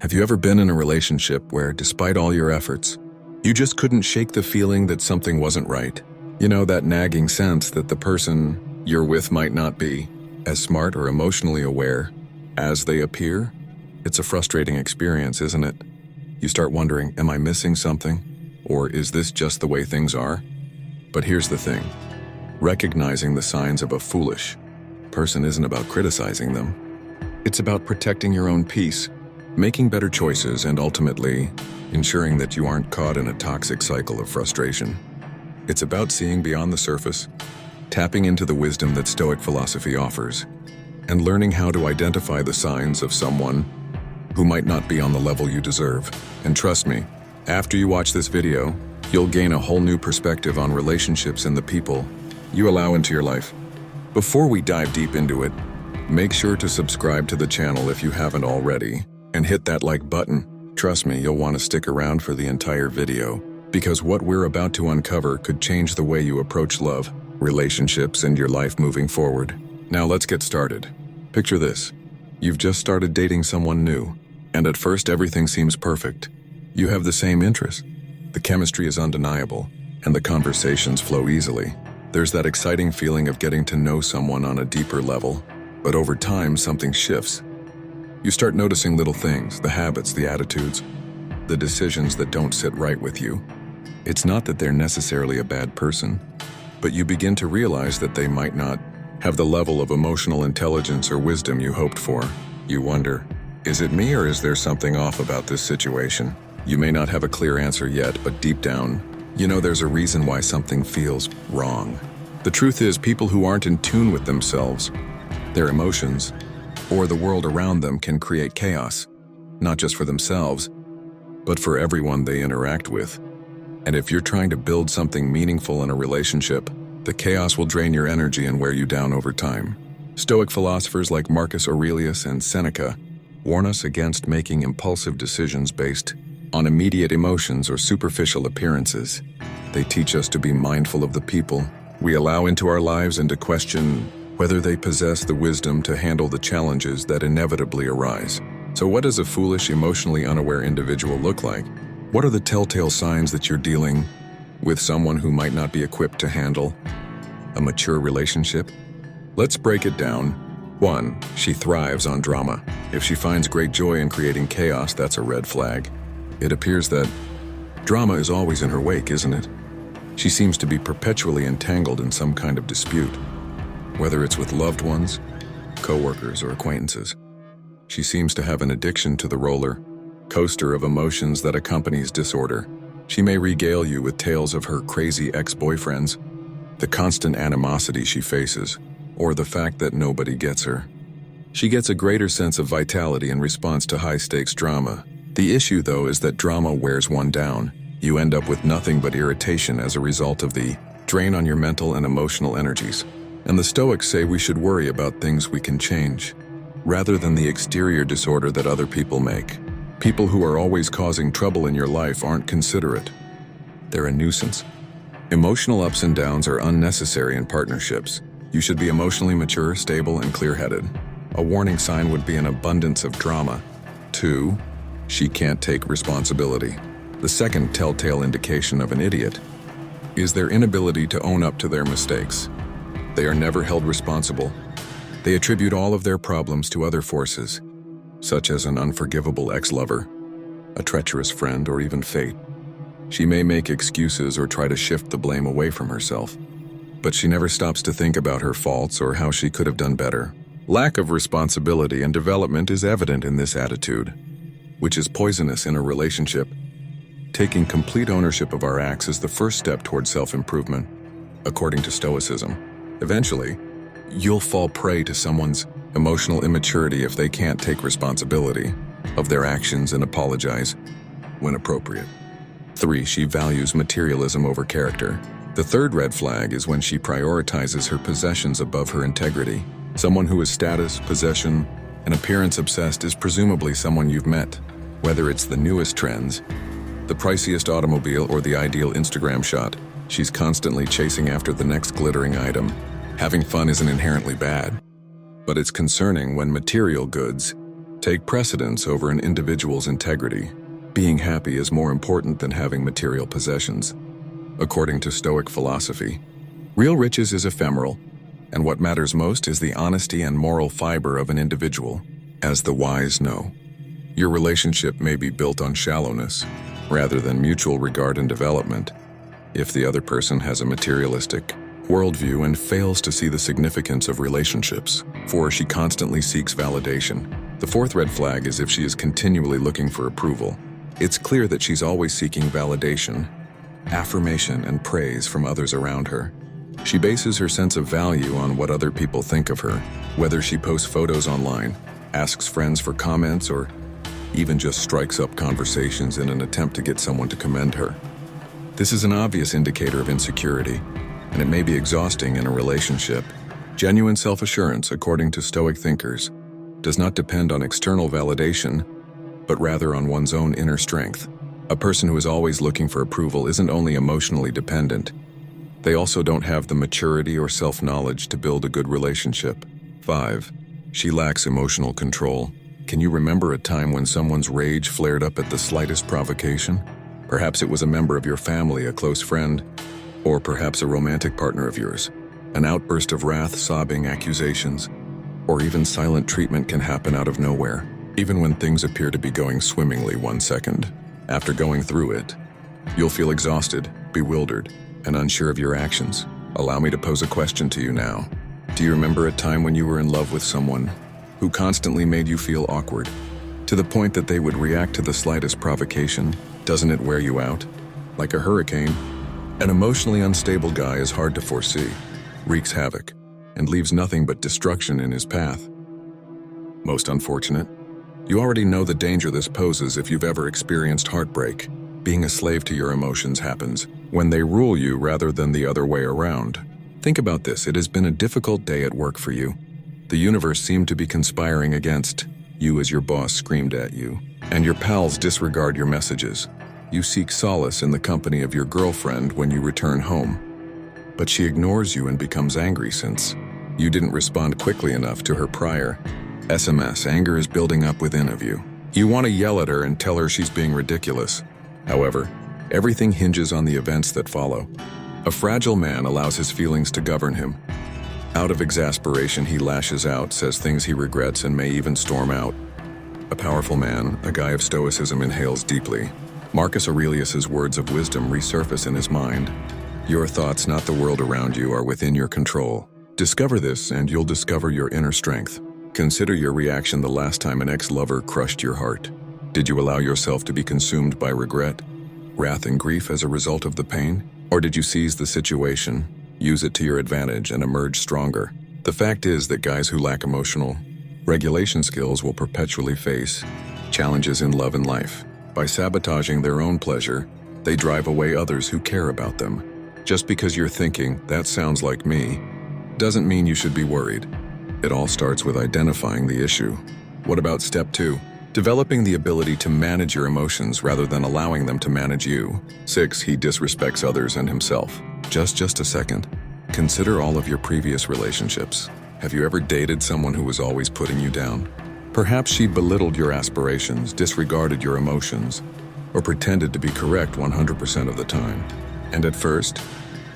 Have you ever been in a relationship where, despite all your efforts, you just couldn't shake the feeling that something wasn't right? You know, that nagging sense that the person you're with might not be as smart or emotionally aware as they appear? It's a frustrating experience, isn't it? You start wondering, am I missing something? Or is this just the way things are? But here's the thing. Recognizing the signs of a foolish person isn't about criticizing them. It's about protecting your own peace, making better choices, and ultimately ensuring that you aren't caught in a toxic cycle of frustration. It's about seeing beyond the surface, tapping into the wisdom that Stoic philosophy offers, and learning how to identify the signs of someone who might not be on the level you deserve. And trust me, after you watch this video, you'll gain a whole new perspective on relationships and the people you allow into your life. Before we dive deep into it, make sure to subscribe to the channel if you haven't already, and hit that like button. Trust me, you'll want to stick around for the entire video, because what we're about to uncover could change the way you approach love, relationships, and your life moving forward. Now let's get started. Picture this. You've just started dating someone new, and at first everything seems perfect. You have the same interests. The chemistry is undeniable, and the conversations flow easily. There's that exciting feeling of getting to know someone on a deeper level, but over time something shifts. You start noticing little things, the habits, the attitudes, the decisions that don't sit right with you. It's not that they're necessarily a bad person, but you begin to realize that they might not have the level of emotional intelligence or wisdom you hoped for. You wonder, is it me or is there something off about this situation? You may not have a clear answer yet, but deep down, you know there's a reason why something feels wrong. The truth is, people who aren't in tune with themselves, their emotions, or the world around them can create chaos, not just for themselves, but for everyone they interact with. And if you're trying to build something meaningful in a relationship, the chaos will drain your energy and wear you down over time. Stoic philosophers like Marcus Aurelius and Seneca warn us against making impulsive decisions based on immediate emotions or superficial appearances. They teach us to be mindful of the people we allow into our lives and to question whether they possess the wisdom to handle the challenges that inevitably arise. So what does a foolish, emotionally unaware individual look like? What are the telltale signs that you're dealing with someone who might not be equipped to handle a mature relationship? Let's break it down. 1. She thrives on drama. If she finds great joy in creating chaos, that's a red flag. It appears that drama is always in her wake, isn't it? She seems to be perpetually entangled in some kind of dispute, whether it's with loved ones, co-workers, or acquaintances. She seems to have an addiction to the roller coaster of emotions that accompanies disorder. She may regale you with tales of her crazy ex-boyfriends, the constant animosity she faces, or the fact that nobody gets her. She gets a greater sense of vitality in response to high-stakes drama. The issue, though, is that drama wears one down. You end up with nothing but irritation as a result of the drain on your mental and emotional energies. And the Stoics say we should worry about things we can change, rather than the exterior disorder that other people make. People who are always causing trouble in your life aren't considerate. They're a nuisance. Emotional ups and downs are unnecessary in partnerships. You should be emotionally mature, stable, and clear-headed. A warning sign would be an abundance of drama. 2. She can't take responsibility. The second telltale indication of an idiot is their inability to own up to their mistakes. They are never held responsible. They attribute all of their problems to other forces, such as an unforgivable ex-lover, a treacherous friend, or even fate. She may make excuses or try to shift the blame away from herself, but she never stops to think about her faults or how she could have done better. Lack of responsibility and development is evident in this attitude, which is poisonous in a relationship. Taking complete ownership of our acts is the first step towards self-improvement, according to Stoicism. Eventually, you'll fall prey to someone's emotional immaturity if they can't take responsibility of their actions and apologize when appropriate. 3. She values materialism over character. The third red flag is when she prioritizes her possessions above her integrity. Someone who is status, possession, and appearance obsessed is presumably someone you've met. Whether it's the newest trends, the priciest automobile, or the ideal Instagram shot, she's constantly chasing after the next glittering item. Having fun isn't inherently bad, but it's concerning when material goods take precedence over an individual's integrity. Being happy is more important than having material possessions. According to Stoic philosophy, real riches is ephemeral, and what matters most is the honesty and moral fiber of an individual. As the wise know, your relationship may be built on shallowness, rather than mutual regard and development. If the other person has a materialistic worldview and fails to see the significance of relationships, for she constantly seeks validation. The fourth red flag is if she is continually looking for approval. It's clear that she's always seeking validation, affirmation, and praise from others around her. She bases her sense of value on what other people think of her, whether she posts photos online, asks friends for comments, or even just strikes up conversations in an attempt to get someone to commend her. This is an obvious indicator of insecurity, and it may be exhausting in a relationship. Genuine self-assurance, according to Stoic thinkers, does not depend on external validation, but rather on one's own inner strength. A person who is always looking for approval isn't only emotionally dependent, they also don't have the maturity or self-knowledge to build a good relationship. 5. She lacks emotional control. Can you remember a time when someone's rage flared up at the slightest provocation? Perhaps it was a member of your family, a close friend, or perhaps a romantic partner of yours. An outburst of wrath, sobbing, accusations, or even silent treatment can happen out of nowhere, even when things appear to be going swimmingly 1 second. After going through it, you'll feel exhausted, bewildered, and unsure of your actions. Allow me to pose a question to you now. Do you remember a time when you were in love with someone who constantly made you feel awkward, to the point that they would react to the slightest provocation? Doesn't it wear you out? Like a hurricane, an emotionally unstable guy is hard to foresee, wreaks havoc, and leaves nothing but destruction in his path. Most unfortunate, you already know the danger this poses if you've ever experienced heartbreak. Being a slave to your emotions happens when they rule you rather than the other way around. Think about this. It has been a difficult day at work for you. The universe seemed to be conspiring against you as your boss screamed at you, and your pals disregard your messages. You seek solace in the company of your girlfriend when you return home, but she ignores you and becomes angry since you didn't respond quickly enough to her prior SMS. Anger is building up within of you. You want to yell at her and tell her she's being ridiculous. However, everything hinges on the events that follow. A fragile man allows his feelings to govern him. Out of exasperation, he lashes out, says things he regrets, and may even storm out. A powerful man, a guy of Stoicism, inhales deeply. Marcus Aurelius's words of wisdom resurface in his mind. Your thoughts, not the world around you, are within your control. Discover this, and you'll discover your inner strength. Consider your reaction the last time an ex-lover crushed your heart. Did you allow yourself to be consumed by regret, wrath, and grief as a result of the pain? Or did you seize the situation, use it to your advantage, and emerge stronger? The fact is that guys who lack emotional regulation skills will perpetually face challenges in love and life. By sabotaging their own pleasure, they drive away others who care about them. Just because you're thinking, "That sounds like me," doesn't mean you should be worried. It all starts with identifying the issue. What about step 2? Developing the ability to manage your emotions rather than allowing them to manage you. 6. He disrespects others and himself. Just a second. Consider all of your previous relationships. Have you ever dated someone who was always putting you down? Perhaps she belittled your aspirations, disregarded your emotions, or pretended to be correct 100% of the time. And at first,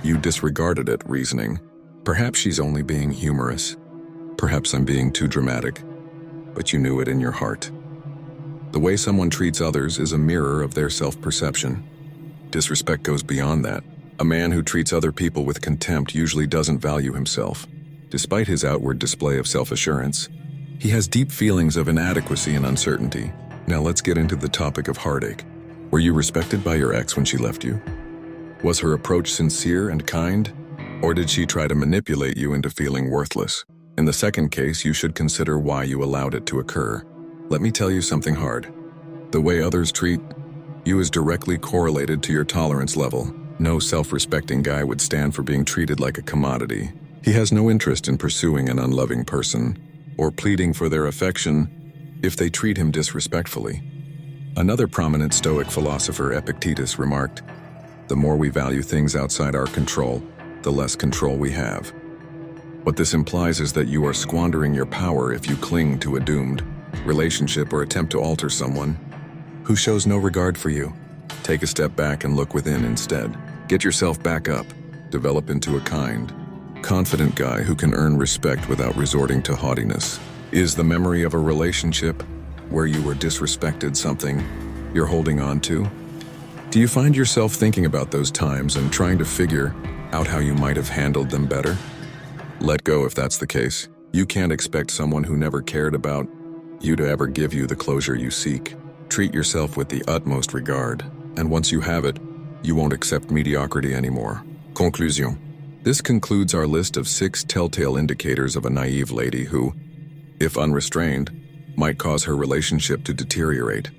you disregarded it, reasoning, perhaps she's only being humorous. Perhaps I'm being too dramatic. But you knew it in your heart. The way someone treats others is a mirror of their self-perception. Disrespect goes beyond that. A man who treats other people with contempt usually doesn't value himself. Despite his outward display of self-assurance, he has deep feelings of inadequacy and uncertainty. Now let's get into the topic of heartache. Were you respected by your ex when she left you? Was her approach sincere and kind? Or did she try to manipulate you into feeling worthless? In the second case, you should consider why you allowed it to occur. Let me tell you something hard. The way others treat you is directly correlated to your tolerance level. No self-respecting guy would stand for being treated like a commodity. He has no interest in pursuing an unloving person or pleading for their affection if they treat him disrespectfully. Another prominent Stoic philosopher, Epictetus, remarked, "The more we value things outside our control, the less control we have." What this implies is that you are squandering your power if you cling to a doomed relationship, or attempt to alter someone who shows no regard for you. Take a step back and look within instead. Get yourself back up. Develop into a kind, confident guy who can earn respect without resorting to haughtiness. Is the memory of a relationship where you were disrespected something you're holding on to? Do you find yourself thinking about those times and trying to figure out how you might have handled them better? Let go if that's the case. You can't expect someone who never cared about you to ever give you the closure you seek. Treat yourself with the utmost regard, and once you have it, you won't accept mediocrity anymore. Conclusion. This concludes our list of 6 telltale indicators of a naive lady who, if unrestrained, might cause her relationship to deteriorate.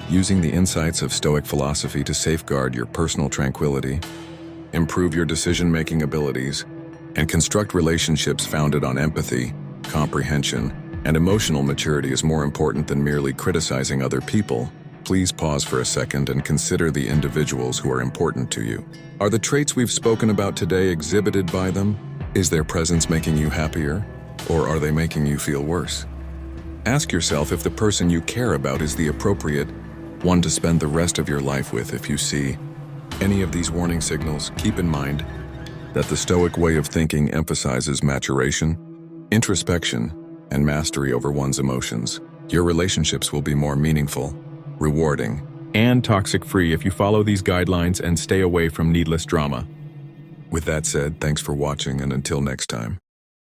Using the insights of Stoic philosophy to safeguard your personal tranquility, improve your decision-making abilities, and construct relationships founded on empathy, comprehension, and emotional maturity is more important than merely criticizing other people. Please pause for a second and consider the individuals who are important to you. Are the traits we've spoken about today exhibited by them? Is their presence making you happier, or are they making you feel worse? Ask yourself if the person you care about is the appropriate one to spend the rest of your life with. If you see any of these warning signals, keep in mind that the Stoic way of thinking emphasizes maturation, introspection, and mastery over one's emotions. Your relationships will be more meaningful, rewarding, and toxic-free if you follow these guidelines and stay away from needless drama. With that said, thanks for watching, and until next time.